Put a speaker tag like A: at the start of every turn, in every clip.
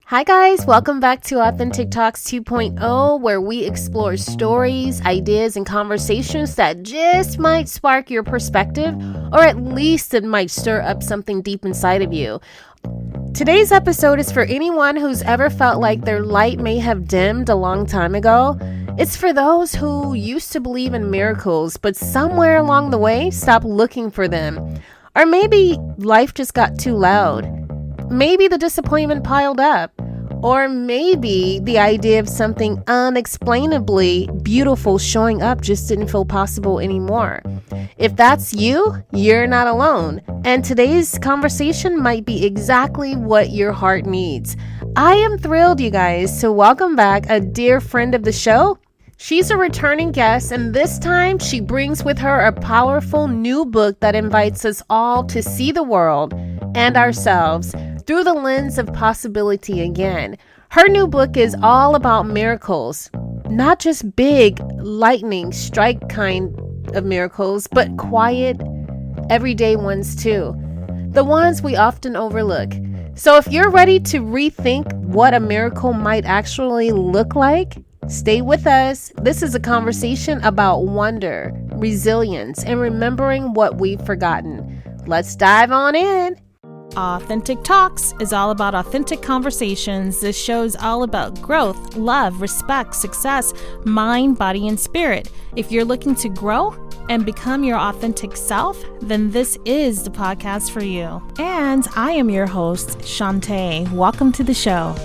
A: Hi guys, welcome back to Authentic Talks 2.0, where we explore stories, ideas, and conversations that just might spark your perspective, or at least it might stir up something deep inside of you. Today's episode is for anyone who's ever felt like their light may have dimmed a long time ago. It's for those who used to believe in miracles, but somewhere along the way stopped looking for them. Or maybe life just got too loud. Maybe the disappointment piled up. Or maybe the idea of something unexplainably beautiful showing up just didn't feel possible anymore. If that's you, you're not alone. And today's conversation might be exactly what your heart needs. I am thrilled, you guys, to welcome back a dear friend of the show. She's a returning guest, and this time she brings with her a powerful new book that invites us all to see the world and ourselves through the lens of possibility again. Her new book is all about miracles, not just big, lightning strike kind of miracles, but quiet, everyday ones too. The ones we often overlook. So if you're ready to rethink what a miracle might actually look like, stay with us. This is a conversation about wonder, resilience, and remembering what we've forgotten. Let's dive on in.
B: Authentic Talks is all about authentic conversations. This show is all about growth, love, respect, success, mind, body, and spirit. If you're looking to grow and become your authentic self, then this is the podcast for you. And I am your host, Shantae. Welcome to the show.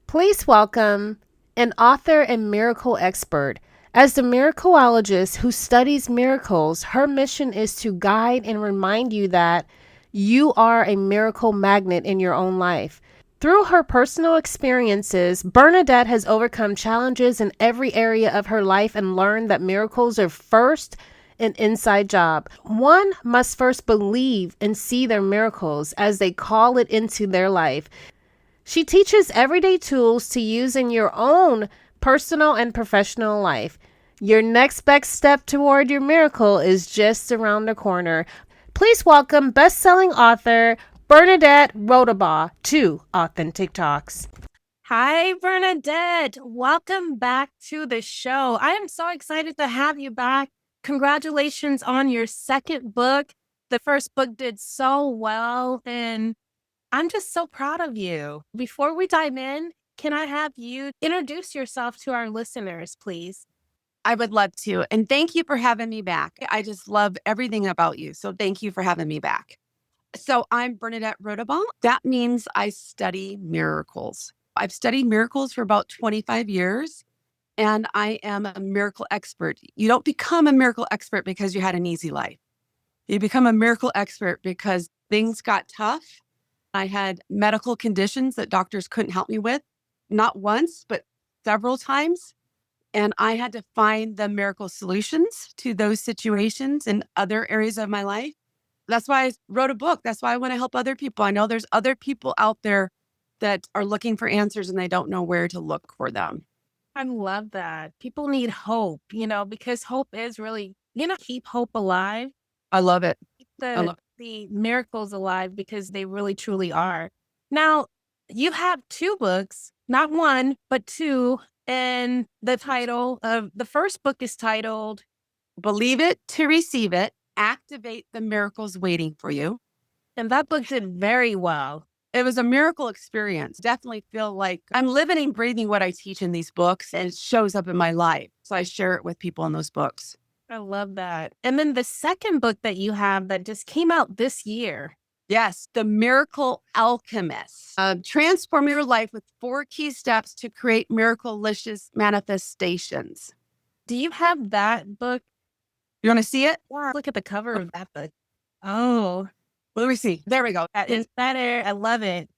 A: Please welcome an author and miracle expert. As the Miracle-ologist who studies miracles, her mission is to guide and remind you that you are a miracle magnet in your own life. Through her personal experiences, Bernadette has overcome challenges in every area of her life and learned that miracles are first an inside job. One must first believe and see their miracles as they call it into their life. She teaches everyday tools to use in your own personal and professional life. Your next best step toward your miracle is just around the corner. Please welcome best-selling author Bernadette Rodebaugh to Authentic Talks.
B: Hi, Bernadette. Welcome back to the show. I am so excited to have you back. Congratulations on your second book. The first book did so well, and I'm just so proud of you. Before we dive in, can I have you introduce yourself to our listeners, please?
C: I would love to. And thank you for having me back. I just love everything about you. So thank you for having me back. So I'm Bernadette Rodebaugh. That means I study miracles. I've studied miracles for about 25 years, and I am a miracle expert. You don't become a miracle expert because you had an easy life. You become a miracle expert because things got tough. I had medical conditions that doctors couldn't help me with, not once, but several times. And I had to find the miracle solutions to those situations in other areas of my life. That's why I wrote a book. That's why I want to help other people. I know there's other people out there that are looking for answers and they don't know where to look for them.
B: I love that. People need hope, because hope is really, keep hope alive.
C: I love it.
B: Keep the miracles alive because they really truly are. Now, you have two books, not one, but two. And the title of the first book is titled
C: Believe It to Receive It. Activate the miracles waiting for you.
B: And that book did very well.
C: It was a miracle experience. Definitely feel like I'm living and breathing what I teach in these books, and it shows up in my life. So I share it with people in those books.
B: I love that. And then the second book that you have that just came out this year.
C: Yes, the Miracle-ologist. Transform your life with 4 key steps to create miracle-licious manifestations.
B: Do you have that book?
C: You want to see it?
B: Wow. Look at the cover of that book. Oh,
C: Well, let me see. There we go.
B: that is better. I love it.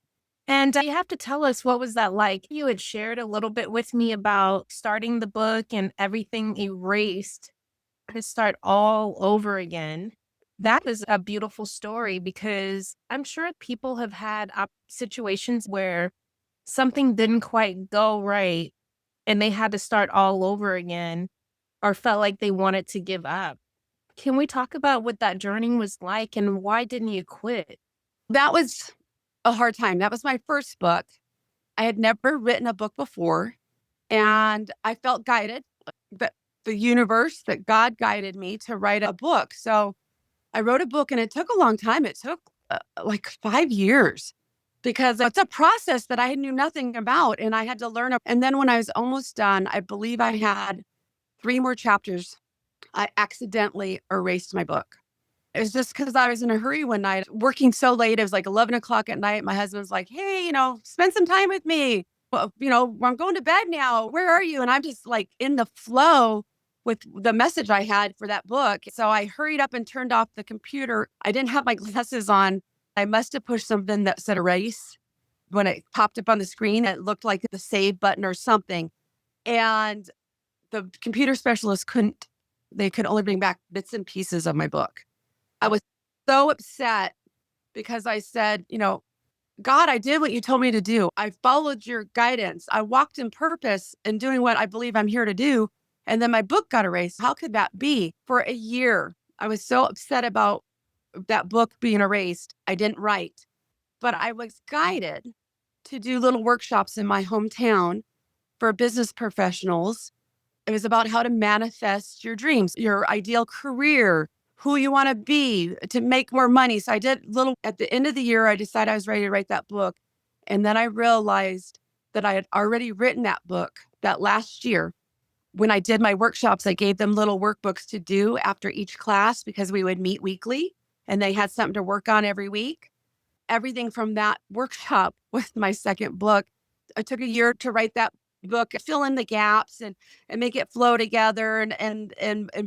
B: And you have to tell us, what was that like? You had shared a little bit with me about starting the book and everything erased to start all over again. That is a beautiful story because I'm sure people have had situations where something didn't quite go right and they had to start all over again or felt like they wanted to give up. Can we talk about what that journey was like and why didn't you quit?
C: That was a hard time. That was my first book. I had never written a book before, and I felt guided, that the universe, that God guided me to write a book. So I wrote a book, and it took a long time. It took like 5 years because it's a process that I knew nothing about, and I had to learn. And then when I was almost done, I believe I had 3 more chapters. I accidentally erased my book. It was just because I was in a hurry one night, working so late. It was like 11 o'clock at night. My husband was like, hey, spend some time with me. Well, I'm going to bed now. Where are you? And I'm just like in the flow with the message I had for that book. So I hurried up and turned off the computer. I didn't have my glasses on. I must have pushed something that said erase. When it popped up on the screen, it looked like the save button or something. And the computer specialist they could only bring back bits and pieces of my book. I was so upset because I said, God, I did what you told me to do. I followed your guidance. I walked in purpose and doing what I believe I'm here to do. And then my book got erased. How could that be? For a year, I was so upset about that book being erased. I didn't write, but I was guided to do little workshops in my hometown for business professionals. It was about how to manifest your dreams, your ideal career, who you want to be to make more money. So I did at the end of the year, I decided I was ready to write that book. And then I realized that I had already written that book that last year. When I did my workshops, I gave them little workbooks to do after each class because we would meet weekly and they had something to work on every week. Everything from that workshop was my second book. I took a year to write that book, fill in the gaps and make it flow together and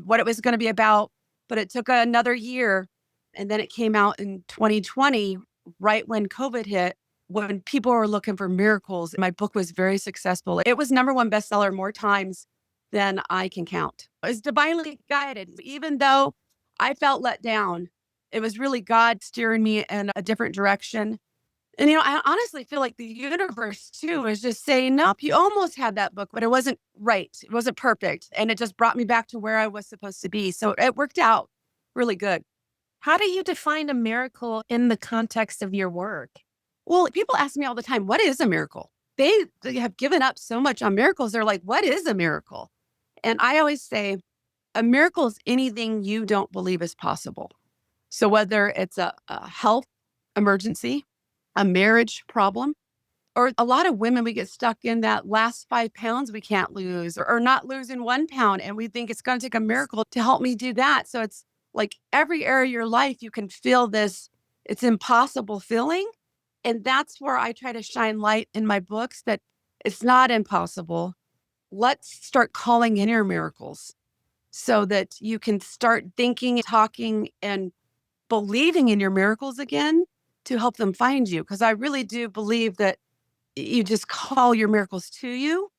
C: what it was going to be about. But it took another year. And then it came out in 2020, right when COVID hit, when people were looking for miracles. My book was very successful. It was #1 bestseller more times than I can count. It was divinely guided. Even though I felt let down, it was really God steering me in a different direction. And, I honestly feel like the universe too is just saying, nope, you almost had that book, but it wasn't right. It wasn't perfect. And it just brought me back to where I was supposed to be. So it worked out really good.
B: How do you define a miracle in the context of your work?
C: Well, people ask me all the time, what is a miracle? They have given up so much on miracles. They're like, what is a miracle? And I always say, a miracle is anything you don't believe is possible. So whether it's a health emergency, a marriage problem, or a lot of women, we get stuck in that last 5 pounds we can't lose or not losing 1 pound. And we think it's going to take a miracle to help me do that. So it's like every area of your life, you can feel this, it's impossible feeling. And that's where I try to shine light in my books that it's not impossible. Let's start calling in your miracles so that you can start thinking, talking, and believing in your miracles again to help them find you. Because I really do believe that you just call your miracles to you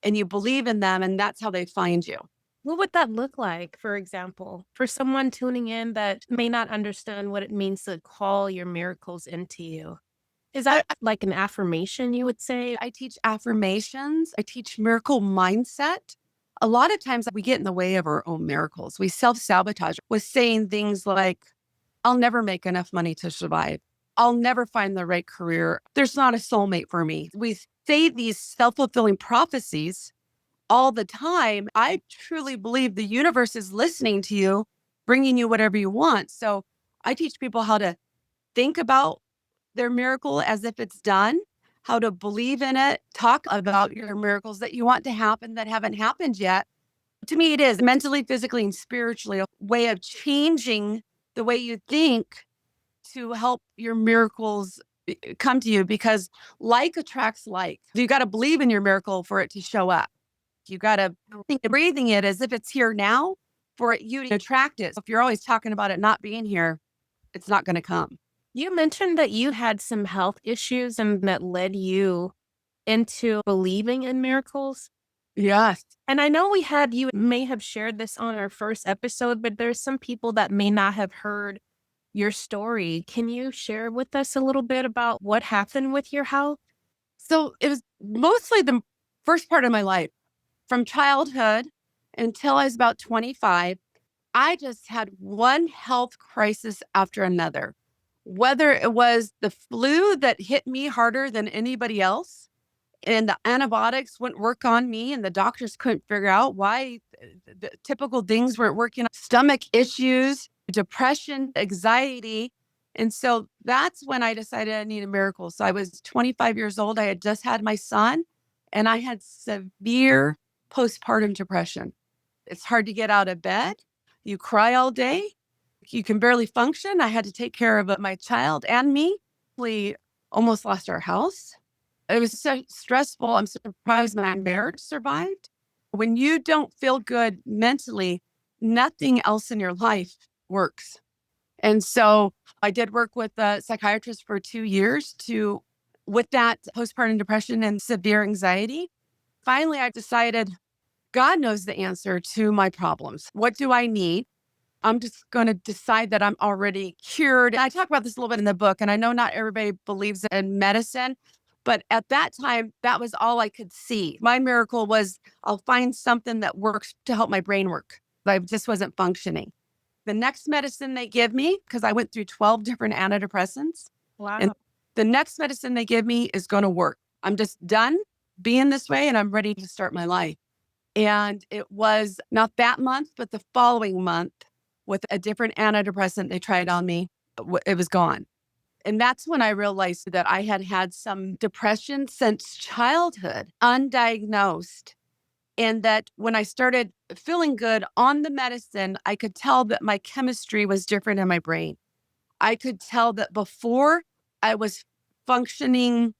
C: and you believe in them, and that's how they find you.
B: What would that look like, for example, for someone tuning in that may not understand what it means to call your miracles into you? Is that like an affirmation, you would say?
C: I teach affirmations. I teach miracle mindset. A lot of times we get in the way of our own miracles. We self-sabotage with saying things like, I'll never make enough money to survive. I'll never find the right career. There's not a soulmate for me. We say these self-fulfilling prophecies all the time. I truly believe the universe is listening to you, bringing you whatever you want. So I teach people how to think about their miracle as if it's done, how to believe in it, talk about your miracles that you want to happen that haven't happened yet. To me, it is mentally, physically, and spiritually a way of changing the way you think to help your miracles come to you, because like attracts like. You got to believe in your miracle for it to show up. You got to think of breathing it as if it's here now for you to attract it. So if you're always talking about it not being here, it's not going to come.
B: You mentioned that you had some health issues and that led you into believing in miracles.
C: Yes.
B: And I know you may have shared this on our first episode, but there's some people that may not have heard your story. Can you share with us a little bit about what happened with your health?
C: So it was mostly the first part of my life. From childhood until I was about 25, I just had one health crisis after another. whether it was the flu that hit me harder than anybody else, and the antibiotics wouldn't work on me, and the doctors couldn't figure out why the typical things weren't working, stomach issues, depression, anxiety. And so that's when I decided I need a miracle. So I was 25 years old. I had just had my son, and I had severe postpartum depression. It's hard to get out of bed. You cry all day. You can barely function. I had to take care of my child and me. We almost lost our house. It was so stressful. I'm surprised my marriage survived. When you don't feel good mentally, nothing else in your life works. And so I did work with a psychiatrist for 2 years with that postpartum depression and severe anxiety. Finally, I decided God knows the answer to my problems. What do I need? I'm just going to decide that I'm already cured. And I talk about this a little bit in the book, and I know not everybody believes in medicine, but at that time, that was all I could see. My miracle was I'll find something that works to help my brain work. I just wasn't functioning. The next medicine they give me, because I went through 12 different antidepressants, and
B: Wow.
C: the next medicine they give me is going to work. I'm just done being this way, and I'm ready to start my life. And it was not that month, but the following month with a different antidepressant they tried on me, it was gone. And that's when I realized that I had had some depression since childhood, undiagnosed. And that when I started feeling good on the medicine, I could tell that my chemistry was different in my brain. I could tell that before I was functioning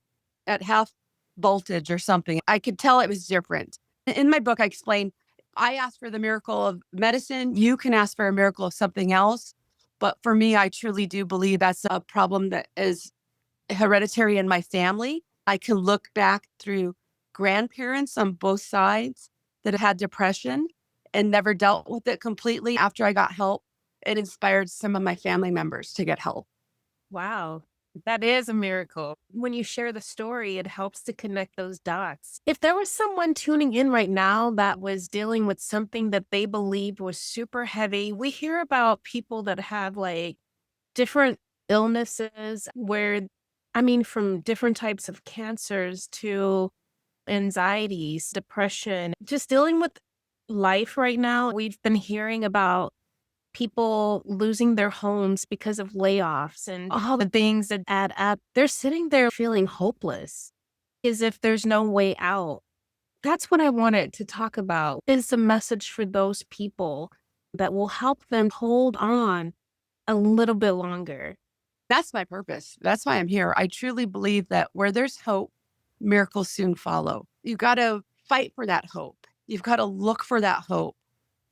C: at half voltage or something, I could tell it was different. In my book, I explain I asked for the miracle of medicine. You can ask for a miracle of something else. But for me, I truly do believe that's a problem that is hereditary in my family. I can look back through grandparents on both sides that had depression and never dealt with it completely. After I got help, it inspired some of my family members to get help.
B: Wow. That is a miracle. When you share the story, it helps to connect those dots. If there was someone tuning in right now that was dealing with something that they believed was super heavy, we hear about people that have like different illnesses where, I mean, from different types of cancers to anxieties, depression, just dealing with life right now. We've been hearing about people losing their homes because of layoffs and all the things that add up. They're sitting there feeling hopeless, as if there's no way out. That's what I wanted to talk about is a message for those people that will help them hold on a little bit longer.
C: That's my purpose. That's why I'm here. I truly believe that where there's hope, miracles soon follow. You got to fight for that hope. You've got to look for that hope.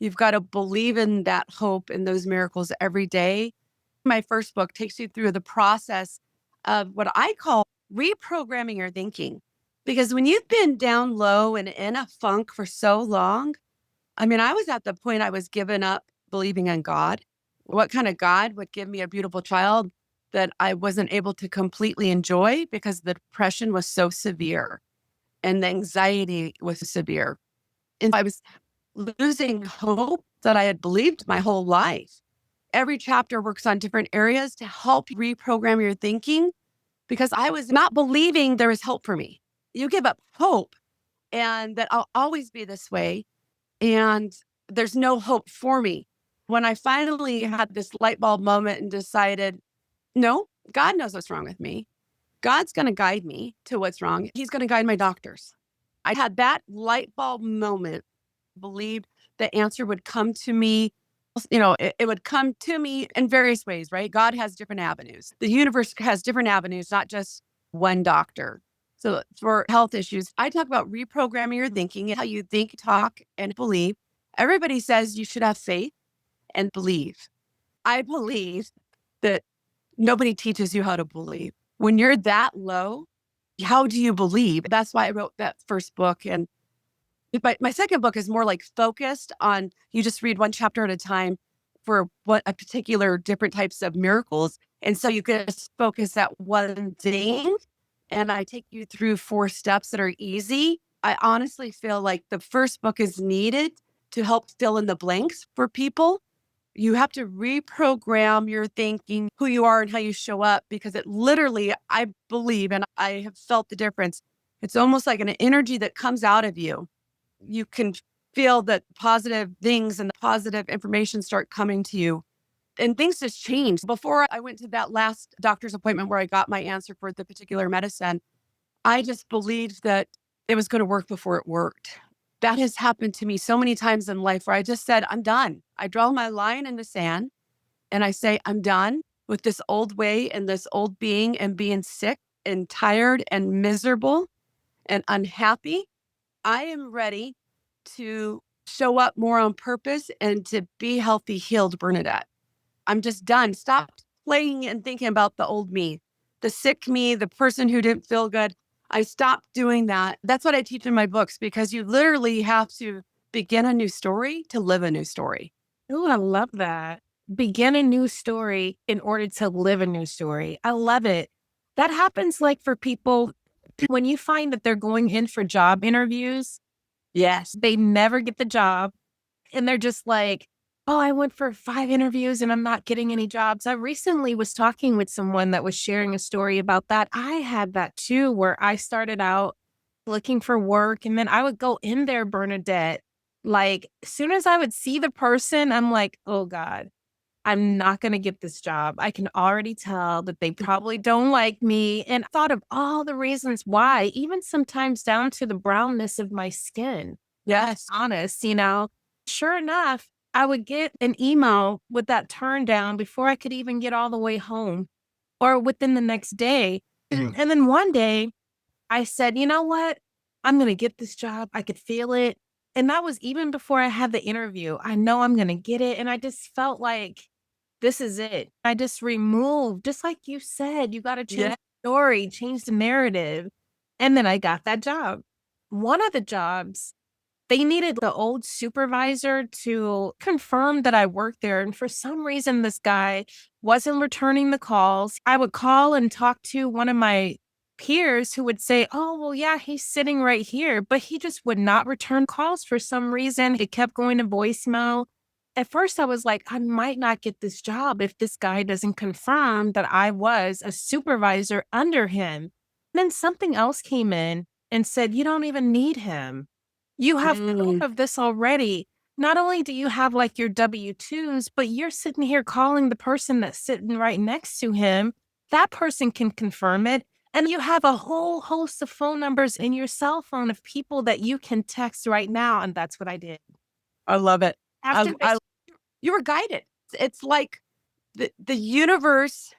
C: You've got to believe in that hope and those miracles every day. My first book takes you through the process of what I call reprogramming your thinking. Because when you've been down low and in a funk for so long, I mean, I was at the point I was giving up believing in God. What kind of God would give me a beautiful child that I wasn't able to completely enjoy because the depression was so severe and the anxiety was severe? And I was losing hope that I had believed my whole life. Every chapter works on different areas to help reprogram your thinking because I was not believing there was hope for me. You give up hope and that I'll always be this way and there's no hope for me. When I finally had this light bulb moment and decided, no, God knows what's wrong with me. God's going to guide me to what's wrong. He's going to guide my doctors. I had that light bulb moment, believed the answer would come to me. It would come to me in various ways, right? God has different avenues. The universe has different avenues, not just one doctor. So for health issues, I talk about reprogramming your thinking, how you think, talk, and believe. Everybody says you should have faith and believe. I believe that nobody teaches you how to believe. When you're that low, how do you believe? That's why I wrote that first book. And but my second book is more like focused on you just read one chapter at a time for what a particular different types of miracles. And so you can just focus at one thing. And I take you through 4 steps that are easy. I honestly feel like the first book is needed to help fill in the blanks for people You have to reprogram your thinking, who you are and how you show up, because it literally, I believe, and I have felt the difference. It's almost like an energy that comes out of you. You can feel that positive things and the positive information start coming to you, and things just change. Before I went to that last doctor's appointment where I got my answer for the particular medicine, I just believed that it was going to work before it worked. That has happened to me so many times in life where I just said, I'm done. I draw my line in the sand and I say, I'm done with this old way and this old being and being sick and tired and miserable and unhappy. I am ready to show up more on purpose and to be healthy, healed, Bernadette. I'm just done. Stop playing and thinking about the old me, the sick me, the person who didn't feel good. I stopped doing that. That's what I teach in my books, because you literally have to begin a new story to live a new story.
B: Oh, I love that. Begin a new story in order to live a new story. I love it. That happens like for people when you find that they're going in for job interviews,
C: Yes.
B: they never get the job and they're just like, oh, I went for 5 interviews and I'm not getting any jobs. I recently was talking with someone that was sharing a story about that. I had that too, where I started out looking for work and then I would go in there, Bernadette. Like, as soon as I would see the person, I'm like, oh God, I'm not going to get this job. I can already tell that they probably don't like me. And I thought of all the reasons why, even sometimes down to the brownness of my skin.
C: Yes.
B: Honest, sure enough, I would get an email with that turn down before I could even get all the way home or within the next day. And then one day I said, you know what? I'm going to get this job. I could feel it. And that was even before I had the interview. I know I'm going to get it. And I just felt like this is it. I just removed, just like you said, you got to change
C: Yeah.
B: the story, change the narrative. And then I got that job. One of the jobs, they needed the old supervisor to confirm that I worked there. And for some reason, this guy wasn't returning the calls. I would call and talk to one of my peers who would say, oh, well, yeah, he's sitting right here. But he just would not return calls for some reason. It kept going to voicemail. At first, I was like, I might not get this job if this guy doesn't confirm that I was a supervisor under him. Then something else came in and said, you don't even need him. You have proof of this already. Not only do you have like your W-2s, but you're sitting here calling the person that's sitting right next to him. That person can confirm it. And you have a whole host of phone numbers in your cell phone of people that you can text right now. And that's what I did.
C: I love it.
B: After this,
C: You were guided. It's like the universe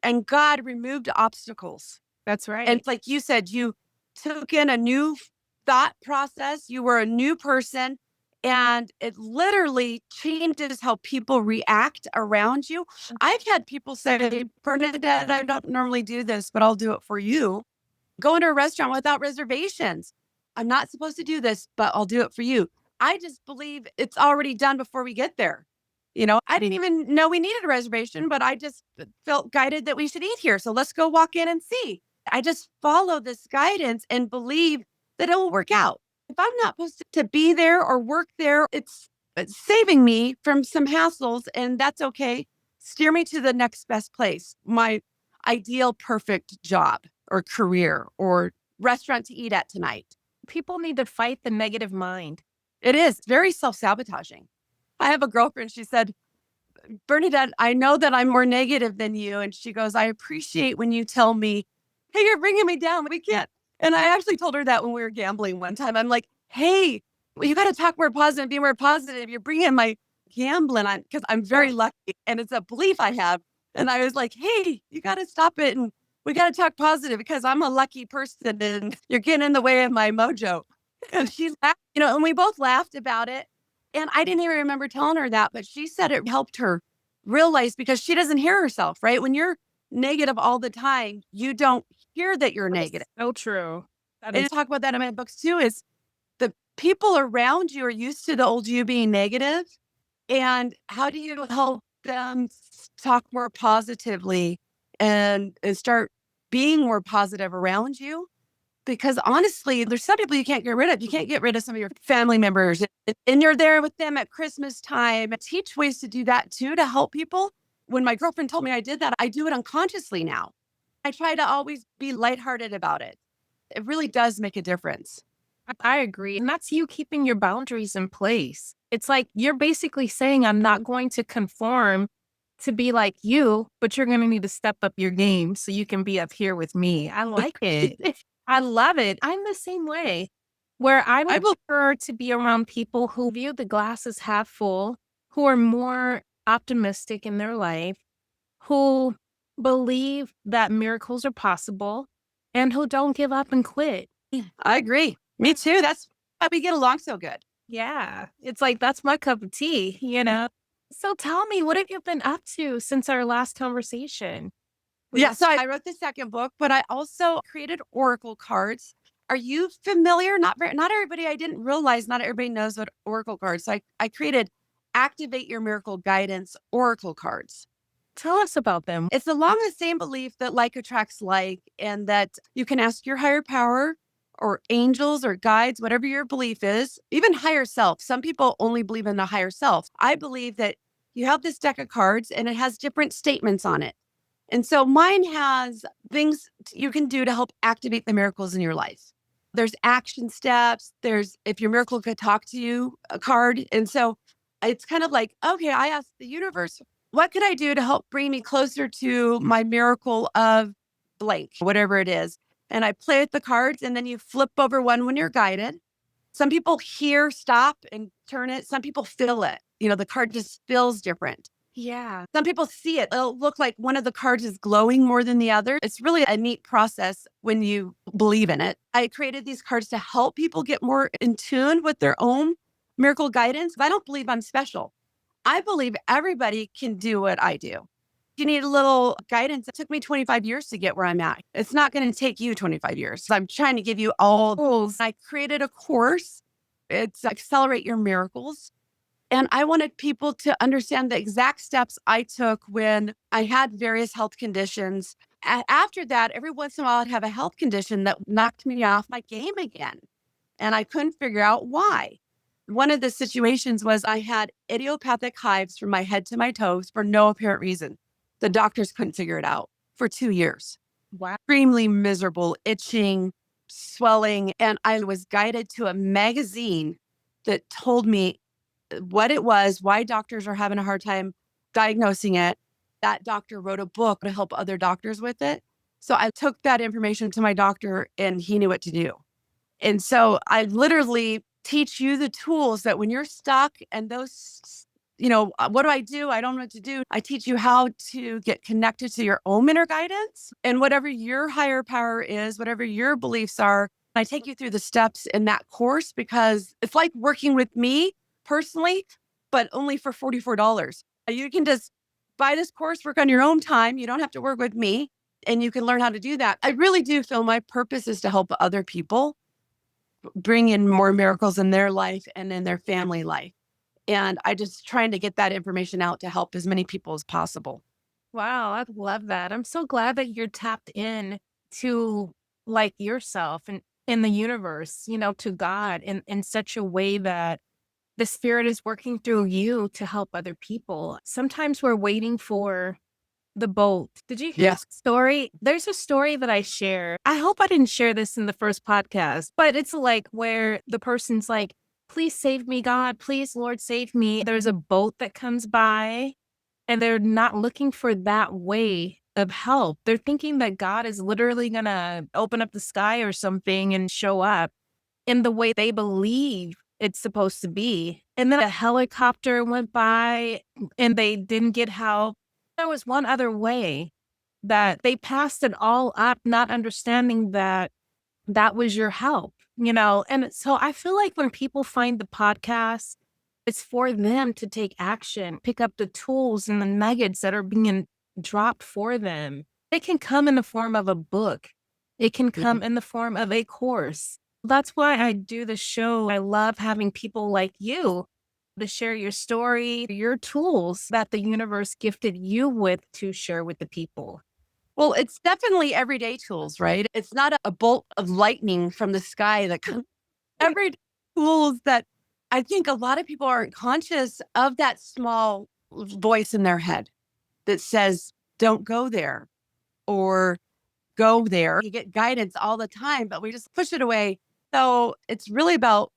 C: and God removed obstacles.
B: that's right.
C: And like you said, you took in a new thought process. You were a new person. And it literally changes how people react around you. I've had people say, Bernadette, I don't normally do this, but I'll do it for you. Go into a restaurant without reservations. I'm not supposed to do this, but I'll do it for you. I just believe it's already done before we get there. I didn't even know we needed a reservation, but I just felt guided that we should eat here. So let's go walk in and see. I just follow this guidance and believe that it will work out. If I'm not supposed to be there or work there, it's saving me from some hassles, and that's okay. Steer me to the next best place, my ideal perfect job or career or restaurant to eat at tonight.
B: People need to fight the negative mind.
C: It is very self-sabotaging. I have a girlfriend, she said, Bernadette, I know that I'm more negative than you. And she goes, I appreciate when you tell me, hey, you're bringing me down. We can't. And I actually told her that when we were gambling one time. I'm like, hey, well, you got to talk more positive, be more positive. You're bringing my gambling on, because I'm very lucky. And it's a belief I have. And I was like, hey, you got to stop it. And we got to talk positive because I'm a lucky person and you're getting in the way of my mojo. And she laughed, and we both laughed about it. And I didn't even remember telling her that, but she said it helped her realize, because she doesn't hear herself, right? When you're negative all the time, you don't hear that you're negative.
B: So true.
C: And I talk about that in my books too, is the people around you are used to the old you being negative. And how do you help them talk more positively and start being more positive around you? Because honestly, there's some people you can't get rid of. You can't get rid of some of your family members, and you're there with them at Christmas time. Teach ways to do that too, to help people. When my girlfriend told me I did that, I do it unconsciously now. I try to always be lighthearted about it. It really does make a difference.
B: I agree. And that's you keeping your boundaries in place. It's like you're basically saying, I'm not going to conform to be like you, but you're going to need to step up your game so you can be up here with me. I like it. I love it. I'm the same way, where I
C: I
B: would
C: will.
B: prefer to be around people who view the glass as half full, who are more optimistic in their life, who believe that miracles are possible, and who don't give up and quit.
C: I agree. Me too. That's why we get along so good.
B: Yeah, it's like that's my cup of tea, you know? So tell me, what have you been up to since our last conversation?
C: Yeah. So I wrote the second book, but I also created oracle cards. Are you familiar? Not everybody. I didn't realize not everybody knows what oracle cards. So I created Activate Your Miracle Guidance oracle cards.
B: Tell us about them.
C: It's along the same belief that like attracts like, and that you can ask your higher power or angels or guides, whatever your belief is, even higher self. Some people only believe in the higher self. I believe that you have this deck of cards and it has different statements on it. And so mine has things you can do to help activate the miracles in your life. There's action steps. There's if your miracle could talk to you, a card. And so it's kind of like, okay, I asked the universe, what could I do to help bring me closer to my miracle of blank, whatever it is? And I play with the cards, and then you flip over one when you're guided. Some people hear, stop, and turn it. Some people feel it. The card just feels different.
B: Yeah.
C: Some people see it. It'll look like one of the cards is glowing more than the other. It's really a neat process when you believe in it. I created these cards to help people get more in tune with their own miracle guidance. I don't believe I'm special. I believe everybody can do what I do. You need a little guidance. It took me 25 years to get where I'm at. It's not going to take you 25 years. I'm trying to give you all tools. I created a course. It's Accelerate Your Miracles. And I wanted people to understand the exact steps I took when I had various health conditions. After that, every once in a while, I'd have a health condition that knocked me off my game again. And I couldn't figure out why. One of the situations was I had idiopathic hives from my head to my toes for no apparent reason. The doctors couldn't figure it out for 2 years.
B: Wow.
C: Extremely miserable, itching, swelling. And I was guided to a magazine that told me what it was, why doctors are having a hard time diagnosing it. That doctor wrote a book to help other doctors with it. So I took that information to my doctor and he knew what to do. And so I literally teach you the tools that when you're stuck and those, what do I do? I don't know what to do. I teach you how to get connected to your own inner guidance and whatever your higher power is, whatever your beliefs are. I take you through the steps in that course because it's like working with me personally, but only for $44. You can just buy this course, work on your own time. You don't have to work with me and you can learn how to do that. I really do feel my purpose is to help other people bring in more miracles in their life and in their family life. And I just trying to get that information out to help as many people as possible.
B: Wow, I love that. I'm so glad that you're tapped in to like yourself and in the universe, to God in such a way that the spirit is working through you to help other people. Sometimes we're waiting for the bolt. Did you hear
C: Yes.
B: the story? There's a story that I share. I hope I didn't share this in the first podcast, but it's like where the person's like, please save me, God. Please, Lord, save me. There's a boat that comes by and they're not looking for that way of help. They're thinking that God is literally going to open up the sky or something and show up in the way they believe it's supposed to be. And then a helicopter went by and they didn't get help. There was one other way that they passed it all up, not understanding that that was your help, And so I feel like when people find the podcast, it's for them to take action, pick up the tools and the nuggets that are being dropped for them. It can come in the form of a book. It can come in the form of a course. That's why I do the show. I love having people like you to share your story, your tools that the universe gifted you with to share with the people.
C: Well, it's definitely everyday tools, right? It's not a bolt of lightning from the sky that comes. Everyday tools that I think a lot of people aren't conscious of, that small voice in their head that says, don't go there or go there. You get guidance all the time, but we just push it away. So it's really about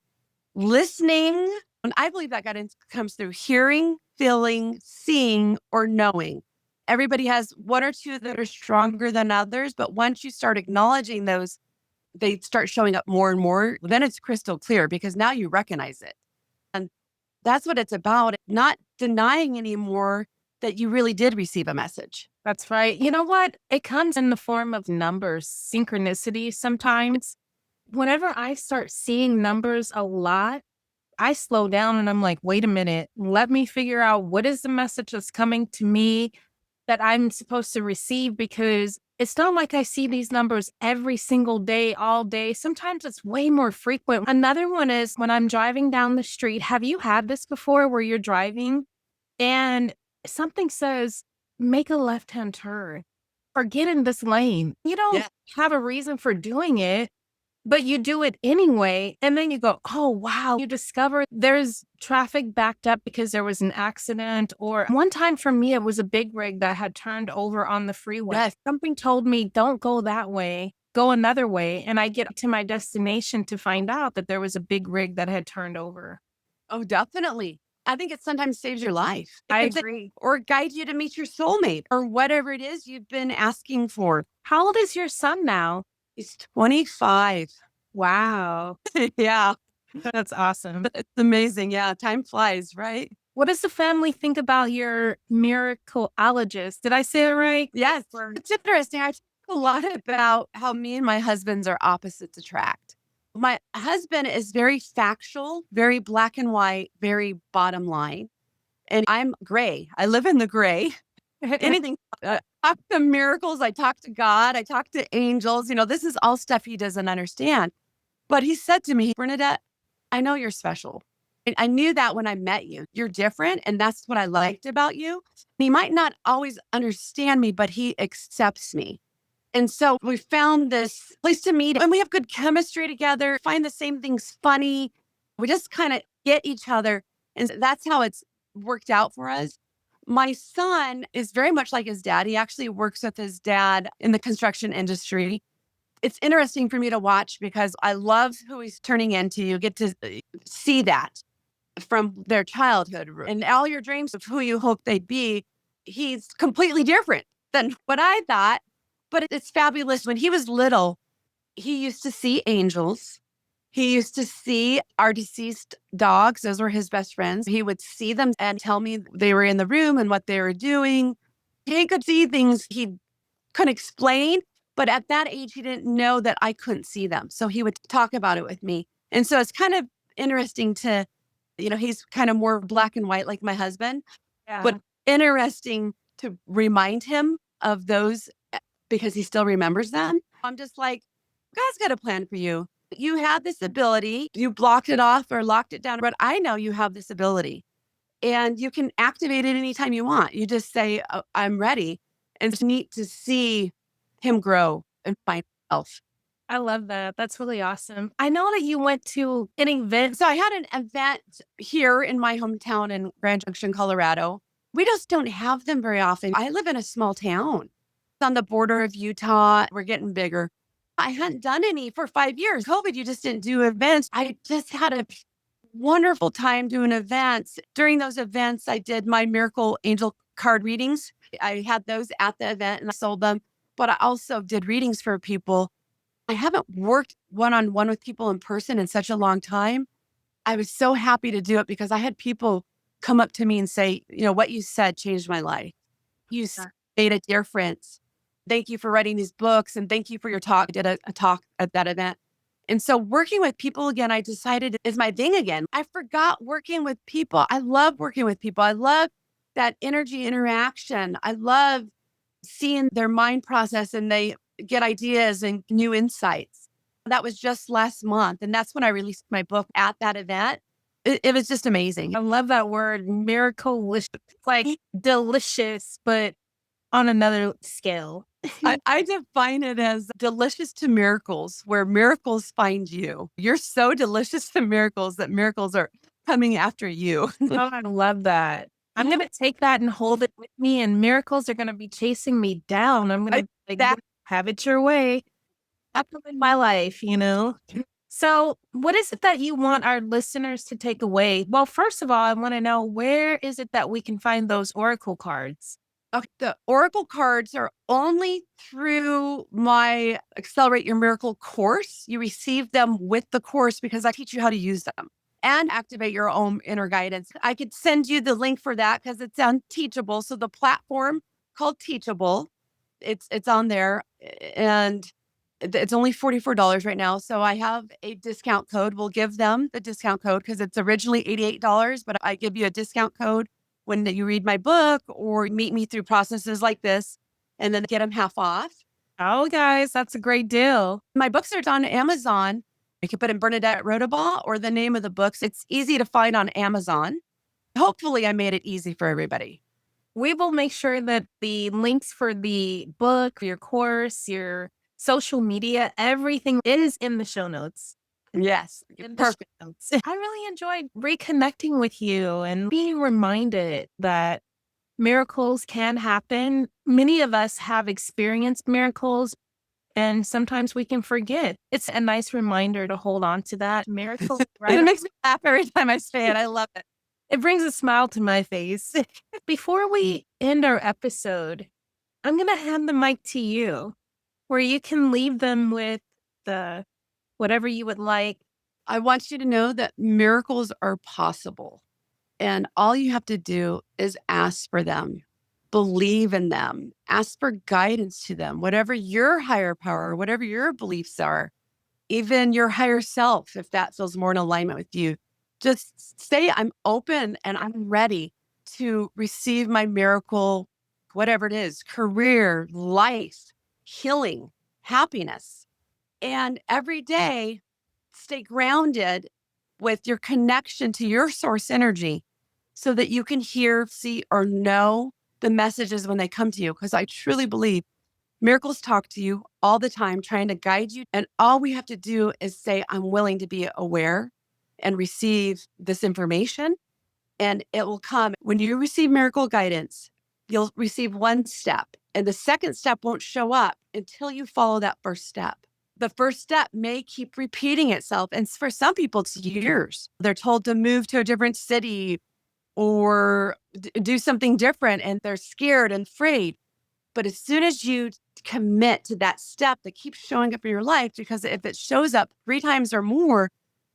C: listening. And I believe that guidance comes through hearing, feeling, seeing, or knowing. Everybody has one or two that are stronger than others, but once you start acknowledging those, they start showing up more and more. Then it's crystal clear because now you recognize it. And that's what it's about. Not denying anymore that you really did receive a message.
B: That's right. You know what? It comes in the form of numbers, synchronicity sometimes. Whenever I start seeing numbers a lot, I slow down and I'm like, wait a minute, let me figure out what is the message that's coming to me that I'm supposed to receive, because it's not like I see these numbers every single day, all day. Sometimes it's way more frequent. Another one is when I'm driving down the street. Have you had this before where you're driving and something says, make a left-hand turn or get in this lane? You don't
C: Yeah.
B: have a reason for doing it, but you do it anyway. And then you go, oh, wow. You discover there's traffic backed up because there was an accident. Or one time for me, it was a big rig that had turned over on the freeway.
C: Yes.
B: Something told me, don't go that way, go another way. And I get to my destination to find out that there was a big rig that had turned over.
C: Oh, definitely. I think it sometimes saves your life.
B: I
C: If it-
B: agree.
C: Or guides you to meet your soulmate or whatever it is you've been asking for.
B: How old is your son now?
C: He's 25.
B: Wow.
C: Yeah.
B: That's awesome.
C: It's amazing. Yeah. Time flies, right?
B: What does the family think about your Miracle-ologist? Did I say it right?
C: Yes. It's interesting. I talk a lot about how me and my husbands are opposites attract. My husband is very factual, very black and white, very bottom line. And I'm gray. I live in the gray. Anything, I talk to miracles. I talk to God. I talk to angels. This is all stuff he doesn't understand. But he said to me, Bernadette, I know you're special. And I knew that when I met you. You're different. And that's what I liked about you. He might not always understand me, but he accepts me. And so we found this place to meet and we have good chemistry together, find the same things funny. We just kind of get each other. And that's how it's worked out for us. My son is very much like his dad. He actually works with his dad in the construction industry. It's interesting for me to watch because I love who he's turning into. You get to see that from their childhood and all your dreams of who you hope they'd be. He's completely different than what I thought, but it's fabulous. When he was little, he used to see angels. He used to see our deceased dogs. Those were his best friends. He would see them and tell me they were in the room and what they were doing. He could see things he couldn't explain, but at that age, he didn't know that I couldn't see them. So he would talk about it with me. And so it's kind of interesting to, he's kind of more black and white like my husband, but interesting to remind him of those because he still remembers them. I'm just like, God's got a plan for you. You have this ability. You blocked it off or locked it down, but I know you have this ability and you can activate it anytime you want. You just say, oh, I'm ready. And it's neat to see him grow and find himself.
B: I love that. That's really awesome. I know that you went to an event.
C: So I had an event here in my hometown in Grand Junction, Colorado. We just don't have them very often. I live in a small town. It's on the border of Utah. We're getting bigger. I hadn't done any for 5 years. COVID, you just didn't do events. I just had a wonderful time doing events. During those events, I did my Miracle Angel card readings. I had those at the event and I sold them, but I also did readings for people. I haven't worked one-on-one with people in person in such a long time. I was so happy to do it because I had people come up to me and say, what you said changed my life. You made a difference. Thank you for writing these books and thank you for your talk. I did a talk at that event. And so working with people again, I decided is my thing again. I forgot working with people. I love working with people. I love that energy interaction. I love seeing their mind process and they get ideas and new insights. That was just last month. And that's when I released my book at that event. It was just amazing.
B: I love that word, Miracle-ologist. Like delicious, but on another scale.
C: I define it as delicious to miracles, where miracles find you. You're so delicious to miracles that miracles are coming after you.
B: Oh, I love that. I'm gonna take that and hold it with me, and miracles are gonna be chasing me down. I'm gonna like
C: That
B: have it your way. Happen in my life, So, what is it that you want our listeners to take away? Well, first of all, I want to know, where is it that we can find those oracle cards?
C: Okay, the oracle cards are only through my Accelerate Your Miracle course. You receive them with the course because I teach you how to use them and activate your own inner guidance. I could send you the link for that because it's on Teachable. So the platform called Teachable, it's on there, and it's only $44 right now. So I have a discount code. We'll give them the discount code because it's originally $88, but I give you a discount code when you read my book or meet me through processes like this, and then get them half off.
B: Oh, guys, that's a great deal.
C: My books are on Amazon. You can put in Bernadette Rodebaugh or the name of the books. It's easy to find on Amazon. Hopefully I made it easy for everybody.
B: We will make sure that the links for the book, your course, your social media, everything is in the show notes.
C: Yes.
B: In the
C: Perfect.
B: show notes. I really enjoyed reconnecting with you and being reminded that miracles can happen. Many of us have experienced miracles, and sometimes we can forget. It's a nice reminder to hold on to that miracle.
C: Right? It makes me laugh every time I say it. I love it.
B: It brings a smile to my face. Before we end our episode, I'm going to hand the mic to you, where you can leave them with the whatever you would like.
C: I want you to know that miracles are possible. And all you have to do is ask for them, believe in them, ask for guidance to them, whatever your higher power, whatever your beliefs are, even your higher self, if that feels more in alignment with you. Just say, I'm open and I'm ready to receive my miracle, whatever it is, career, life, healing, happiness. And every day, stay grounded with your connection to your source energy so that you can hear, see, or know the messages when they come to you. Because I truly believe miracles talk to you all the time, trying to guide you. And all we have to do is say, I'm willing to be aware and receive this information. And it will come. When you receive miracle guidance, you'll receive one step. And the second step won't show up until you follow that first step. The first step may keep repeating itself. And for some people, it's years. They're told to move to a different city or do something different, and they're scared and afraid. But as soon as you commit to that step that keeps showing up in your life, because if it shows up 3 times or more,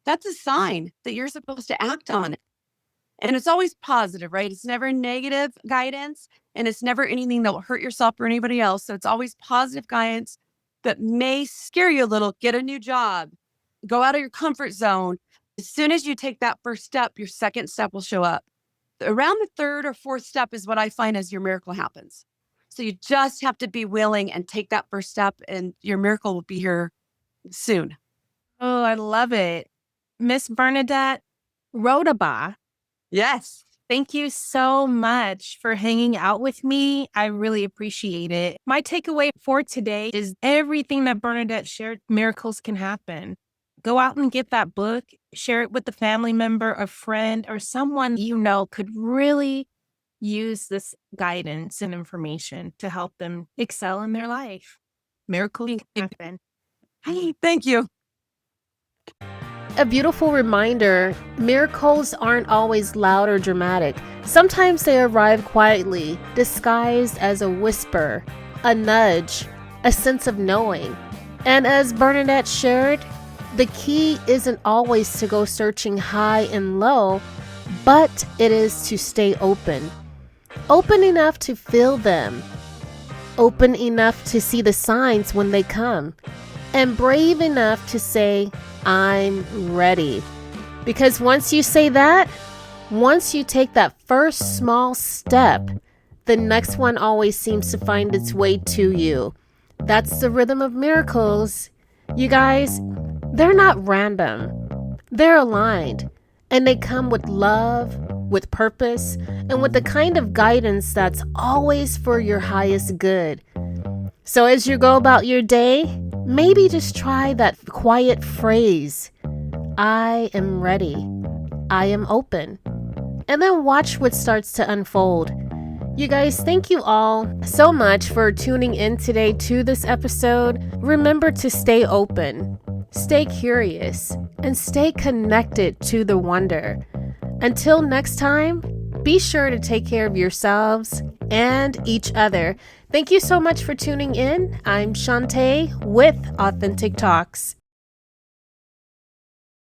C: that's a sign that you're supposed to act on it. And it's always positive, right? It's never negative guidance, and it's never anything that will hurt yourself or anybody else. So it's always positive guidance that may scare you a little. Get a new job, go out of your comfort zone. As soon as you take that first step, your second step will show up. Around the third or fourth step is what I find as your miracle happens. So you just have to be willing and take that first step, and your miracle will be here soon.
B: Oh, I love it. Miss Bernadette Rodebaugh.
C: Yes.
B: Thank you so much for hanging out with me. I really appreciate it. My takeaway for today is everything that Bernadette shared, miracles can happen. Go out and get that book, share it with a family member, a friend, or someone you know could really use this guidance and information to help them excel in their life. Miracles can happen.
C: Hey, thank you.
A: A beautiful reminder, miracles aren't always loud or dramatic. Sometimes they arrive quietly, disguised as a whisper, a nudge, a sense of knowing. And as Bernadette shared, the key isn't always to go searching high and low, but it is to stay open. Open enough to feel them. Open enough to see the signs when they come. And brave enough to say, I'm ready. Because once you say that, once you take that first small step, the next one always seems to find its way to you. That's the rhythm of miracles. You guys, they're not random. They're aligned. And they come with love, with purpose, and with the kind of guidance that's always for your highest good. So as you go about your day, maybe just try that quiet phrase, I am ready, I am open, and then watch what starts to unfold. You guys, thank you all so much for tuning in today to this episode. Remember to stay open, stay curious, and stay connected to the wonder. Until next time, be sure to take care of yourselves and each other. Thank you so much for tuning in. I'm Shantae with Authentic Talks.